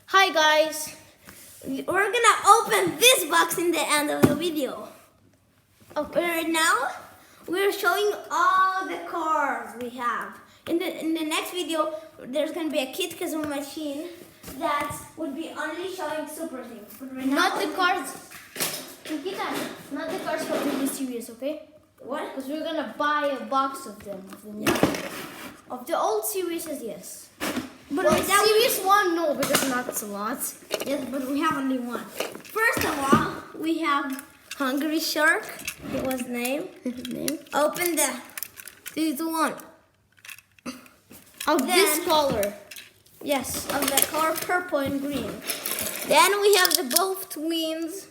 Hi guys, We're gonna open this box in the end of the video. Okay. Right now, we're showing all the cars we have. In the next video, there's gonna be a Kit Kazoo machine that would be only showing super things. But right not now, the cards. Nikita, not the cards from the series, okay? What? Because we're gonna buy a box of them. Of the old series, yes. But Well, right now, series 1, no, because not a lot. yes, but we have only one. First of all, we have Hungry Shark. It was name. Open the 3, 2, 1. Of Then- this color. Yes, of the color purple and green. Then we have the both twins.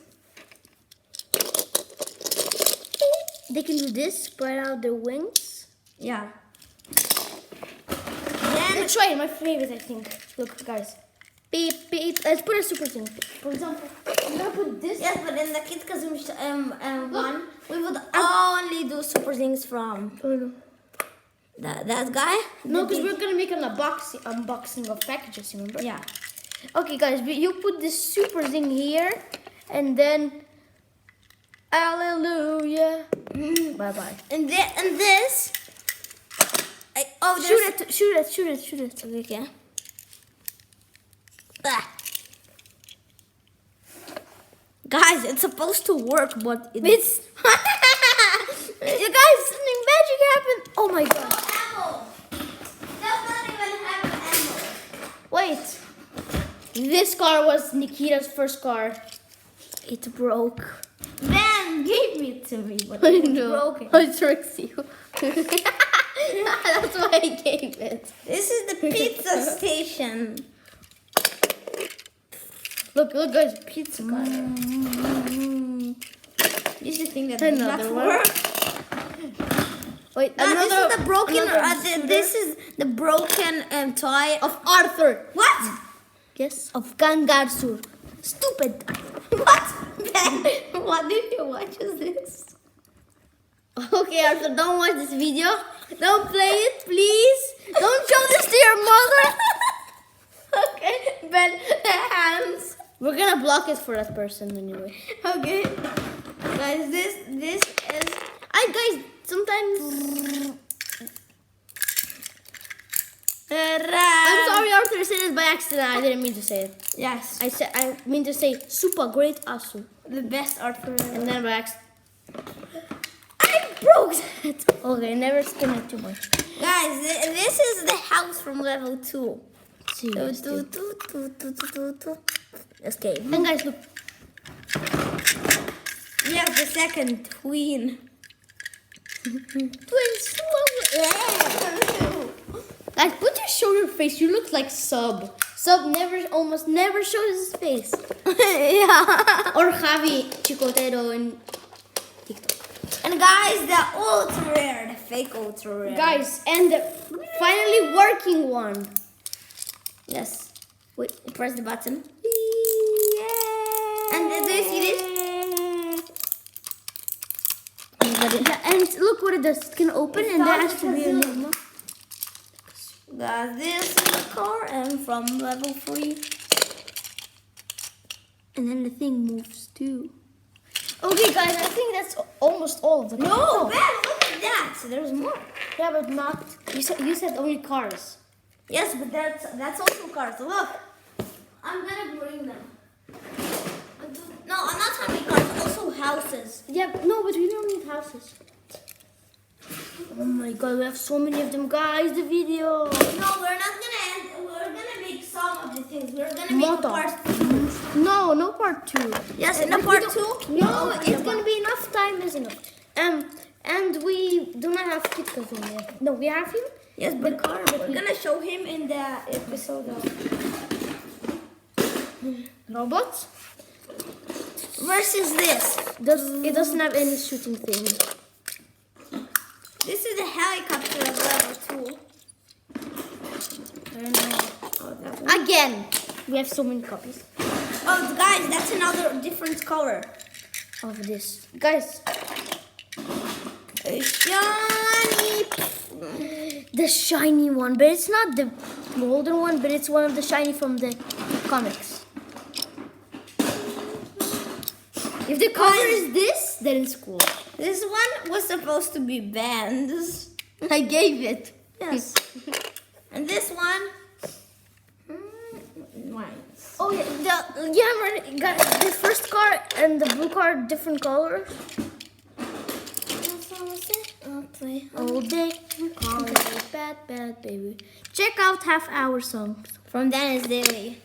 They can do this, spread out their wings. Yeah. And Then try it, my favorite, I think. Look, guys. Beep, beep. Let's put a super thing. For example, I'm gonna put this. yes, but in the Kit Kazoo one, we would only do super things from Oh, no. that guy. No, The because big- we're gonna make an unboxing of packages, remember? yeah. Okay, guys, you put this super thing here, and then, hallelujah. Bye bye. And this. Oh, Shoot there's it, shoot it, shoot it, shoot it. Okay. Ah. Guys, it's supposed to work, but It's. You guys, something magic happened. Oh my god. ammo. Does not even have ammo. Wait. This car was Nikita's first car. It broke. Ben gave it to me, but I it was know. broken. I tricked you. That's why I gave it. This is the pizza station. Look, guys, pizza car. This is the thing that did not Another one. work. Wait, This another. is the broken. another This is the broken toy of Arthur. what? Yes, of Gangarsur. Stupid. What? Ben, what did you watch? Is this? Okay, Arthur, don't watch this video. Don't play it, please. Don't show this to your mother. Okay, Ben, hands. We're gonna block it for that person anyway. Okay, guys, this is. Guys, sometimes. I'm sorry, Arthur. I said it by accident. I didn't mean to say it. Yes, I mean to say super great asu. the best art for. And then by accident. I broke that. Okay, never skin it too much. Guys, this is the house from level 2. Seriously. Escape. And guys, look. Yes, the second twin. Twins. Guys, put your shoulder face. You look like Sub. Sub almost never shows his face. Yeah. Or Javi Chicotero in TikTok. And guys, the ultra rare, the fake ultra rare. Guys, and the finally working one. Yes. Wait, press the button. And do you see this? And look what it does. It can open and there has to be a Enigma. Guys, this is the car and from level 3. And then the thing moves too. Okay, guys, I think that's almost all of the No, cars. Ben, look at that. There's more. Yeah, but not. You said only cars. Yes, but that's also cars. Look. I'm gonna bring them. No, I'm not talking cars, also houses. Yeah, no, but we don't need houses. Oh my god, we have so many of them, guys. The video. No, we're not gonna end. We're gonna make some of the things. We're gonna make Moto. part. No, no part 2. Yes, in the part 2. No, it's gonna be enough time, isn't it? And we do not have Kit Kazoo yet. No, we have him. Yes, but we're gonna show him in the episode of Robots. versus this. It doesn't have any shooting thing. This is the helicopter of level 2. I don't know. Oh, that one. Again, we have so many copies Oh, guys, that's another different color. of this. Guys, Shiny. the shiny one, but it's not the golden one, but it's one of the shiny from the comics. If the cover is this, then it's cool. This one was supposed to be banned. I gave it. Yes. And this one. Mine. Oh yeah, got the first car and the blue car different colors. I'll play. All day, call me bad, bad baby. Check out half hour songs. From Dennis Daly.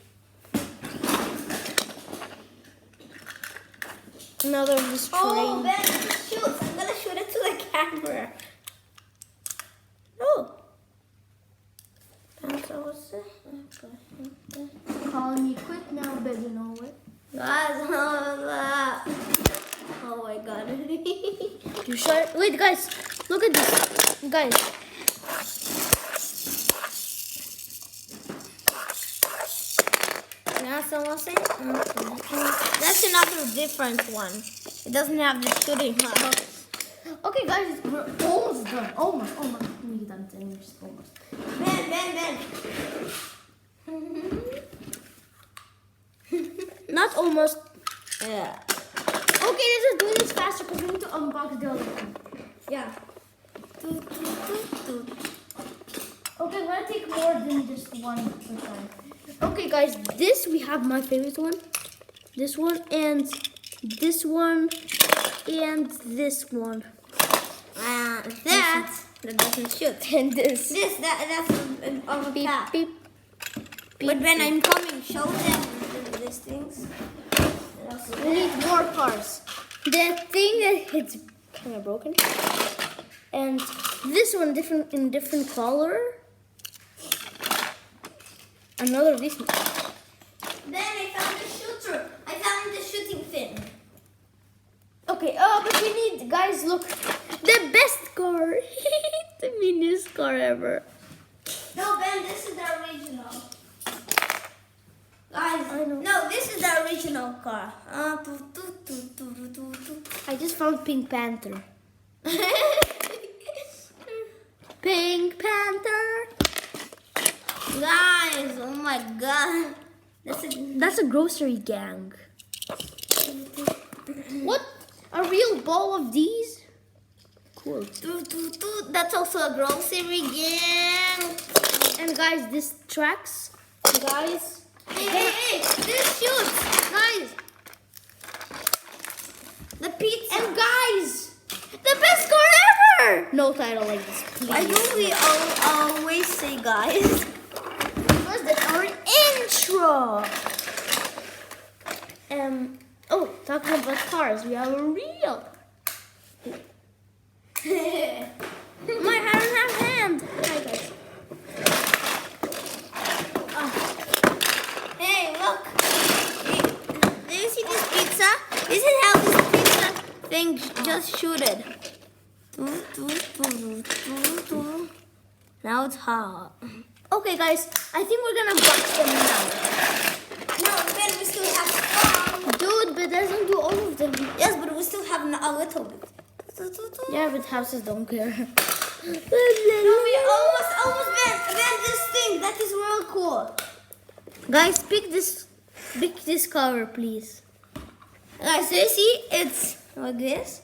Another of this train. Oh, Ben, shoot! I'm gonna shoot it to the camera. Oh. That's what I was saying. Calling me quick now, baby, know it. Guys, oh my god. You shut. Wait, guys, look at this, guys. That's what I was saying. That's another different one. It doesn't have the shooting. Okay, guys, we're almost done. Almost. We're done. Almost. Ben. Not almost. Yeah. Okay, let's just do this faster because we need to unbox the other one. Yeah. Okay, we're gonna take more than just one per time. Okay, guys, this we have my favorite one. This one and this one and this one. That doesn't shoot. And this. That's of a Beep, cap. beep. But when I'm coming, show them these things. We need more cars. The thing that it's kind of broken. And this one in different color. Another of these. Then I found the shooter. I found the shooting thing. Okay, but we need, guys, look. The best car. The meanest car ever. No, Ben, this is the original. Guys, I know. no, this is the original car. I just found Pink Panther. Pink Panther. Guys, oh my god. That's a grocery gang. What? A real ball of these? Cool. That's also a grocery gang. And guys, this tracks. Guys. Hey, this shoots. Guys. The pizza. And guys. The best car ever. No title like this, please. Why don't we always say guys? Because that's our intro. Oh, talking about cars, we have a real. My hand. Hi guys. Hey, look. Do you see this pizza? This is how this pizza thing just shooted. Now it's hot. Okay, guys, I think we're gonna box them now. No, then we still have some. Dude, but that doesn't do all of them. Yes, but we still have a little bit. Yeah, but houses don't care. No, we almost banned this thing. That is real cool. Guys, pick this cover, please. Guys, so you see, it's like this.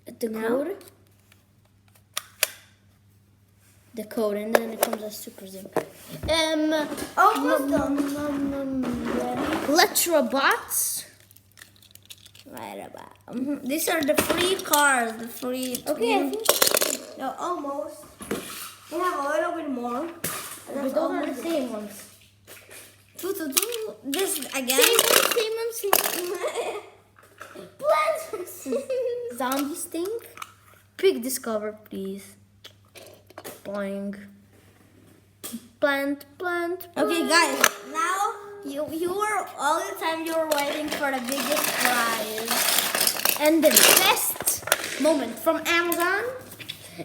The code. The code, and then it comes as Super Zinc. Almost done. Letrobots. Right about. These are the free cars. The free. Okay, I think No, almost. We have a little bit more. but those are the same ones. This again. Same ones. Plants. Zombie stink. Pick this cover, please. Boing. Plant. Okay, guys. Now you were all the time you were waiting for the biggest prize. And the best moment from Amazon.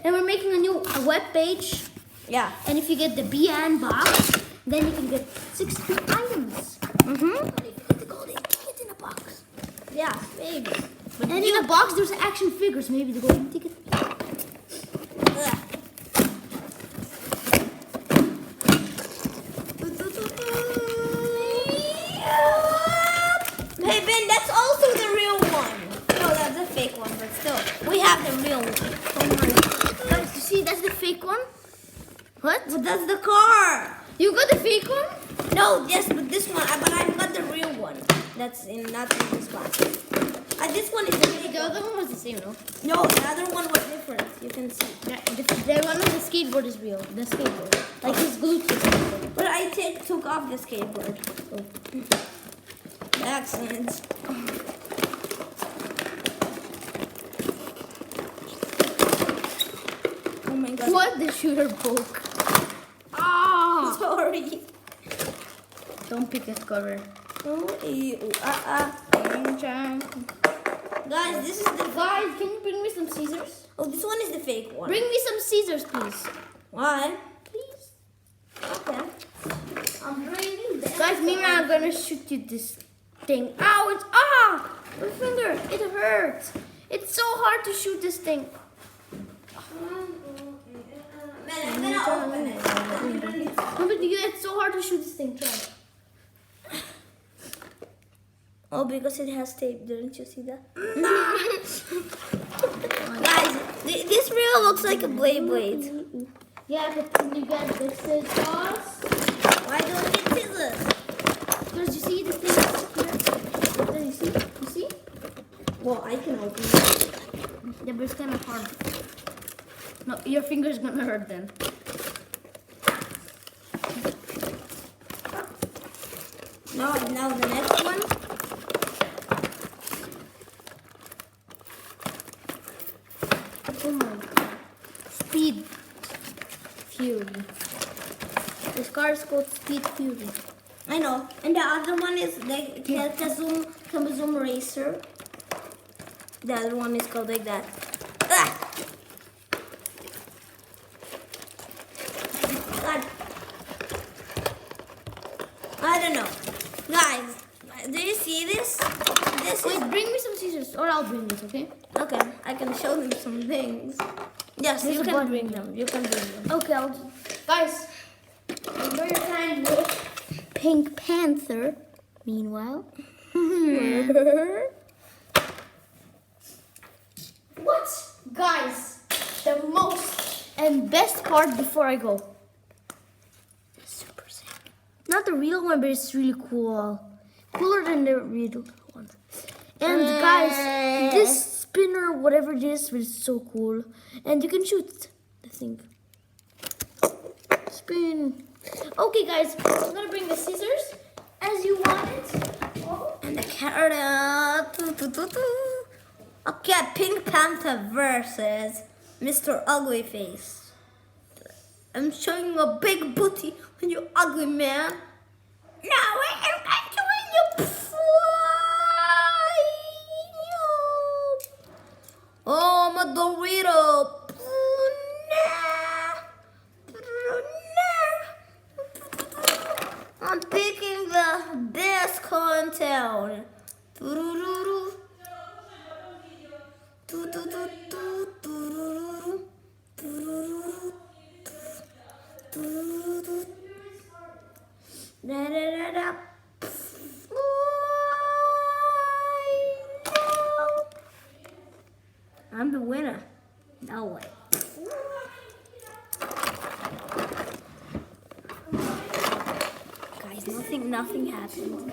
And we're making a new web page. Yeah. And if you get the BN box, then you can get 60 items. But if you get the golden ticket in a box. Yeah, maybe. And in a box, there's action figures. Maybe the golden ticket. Ugh. What? But that's the car. You got the fake one? No, yes, but this one. But I've got the real one. That's not in this box. This one is the fake The one. other one was the same, no? No, the other one was different. You can see. The one on the skateboard is real. The skateboard. Like he's glued to the skateboard. But I took off the skateboard. Oh. Excellent. Oh my god. What? The shooter broke. Ah! Sorry. Don't pick a cover. Oh, Guys, this is the Guys, can you bring me some scissors? Oh, this one is the fake one. Bring me some scissors, please. Why? Please. Okay. I'm bringing them. Guys, me and I are gonna shoot you this thing. Ow! It's my finger. It hurts. It's so hard to shoot this thing. I'm gonna open it. No, but it's so hard to shoot this thing. Try. Oh, because it has tape. Didn't you see that? Guys, this reel looks like a blade. Yeah, but can you get the scissors? Why don't you get scissors? Because you see the thing here. There, you see? You see? Well, I can open it. Yeah, but it's kind of hard. No, your finger's gonna hurt then. Now the next one. Oh my god. Speed Fury. This car is called Speed Fury. I know. And the other one is the Kazum Racer. The other one is called like that. Ah! God. I don't know. Guys, do you see this? This Wait, is... bring me some scissors or I'll bring this, okay? Okay, I can show them some things. Yes, There's you a can button. bring them. You can bring them. Okay, I'll just... Guys, enjoy your time with Pink Panther. Meanwhile... What? Guys, the most and best part before I go. Super sick. Not the real one, but it's really cool. Cooler than the real one. And guys, this spinner, whatever it is so cool. And you can shoot the thing. Spin. Okay, guys, I'm gonna bring the scissors as you want it. Oh. And the carrot. Okay, Pink Panther versus Mr. Ugly Face. I'm showing you a big booty when you ugly man. Now I am going to win you. Oh, I'm a Dorito. I'm picking the best content. I'm the winner. No way. Guys, nothing happened.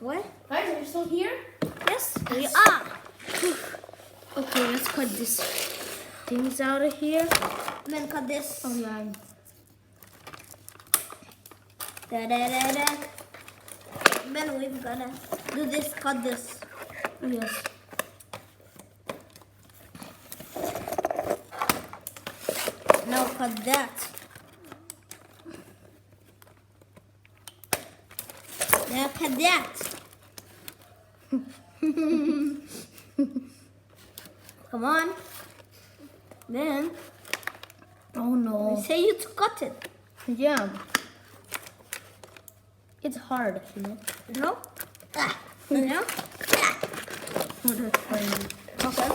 What? Guys, are you still here? Yes, we are. Okay, let's cut this things out of here. Then cut this. Oh yeah. Then we've gotta do this, cut this. Yes. Now cut that. Now cut that. Come on. Then Oh no. we say you to cut it. Yeah. It's hard, you know. No? Ah. No? Ah. Oh, that's funny. Okay.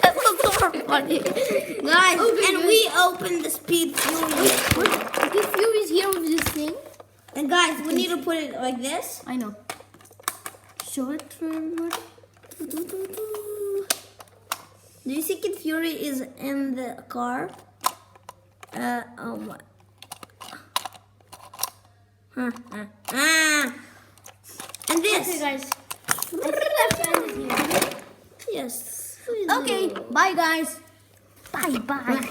That was so funny. Guys, Okay, and good. we opened the Speed Fury. The Fury's here with this thing. And guys, we need to put it like this. I know. Show it for everybody. Do you see Kid Fury is in the car? Oh my. And this. Okay, guys. I think I've found it here. Yes. Okay, bye, guys. Bye, bye.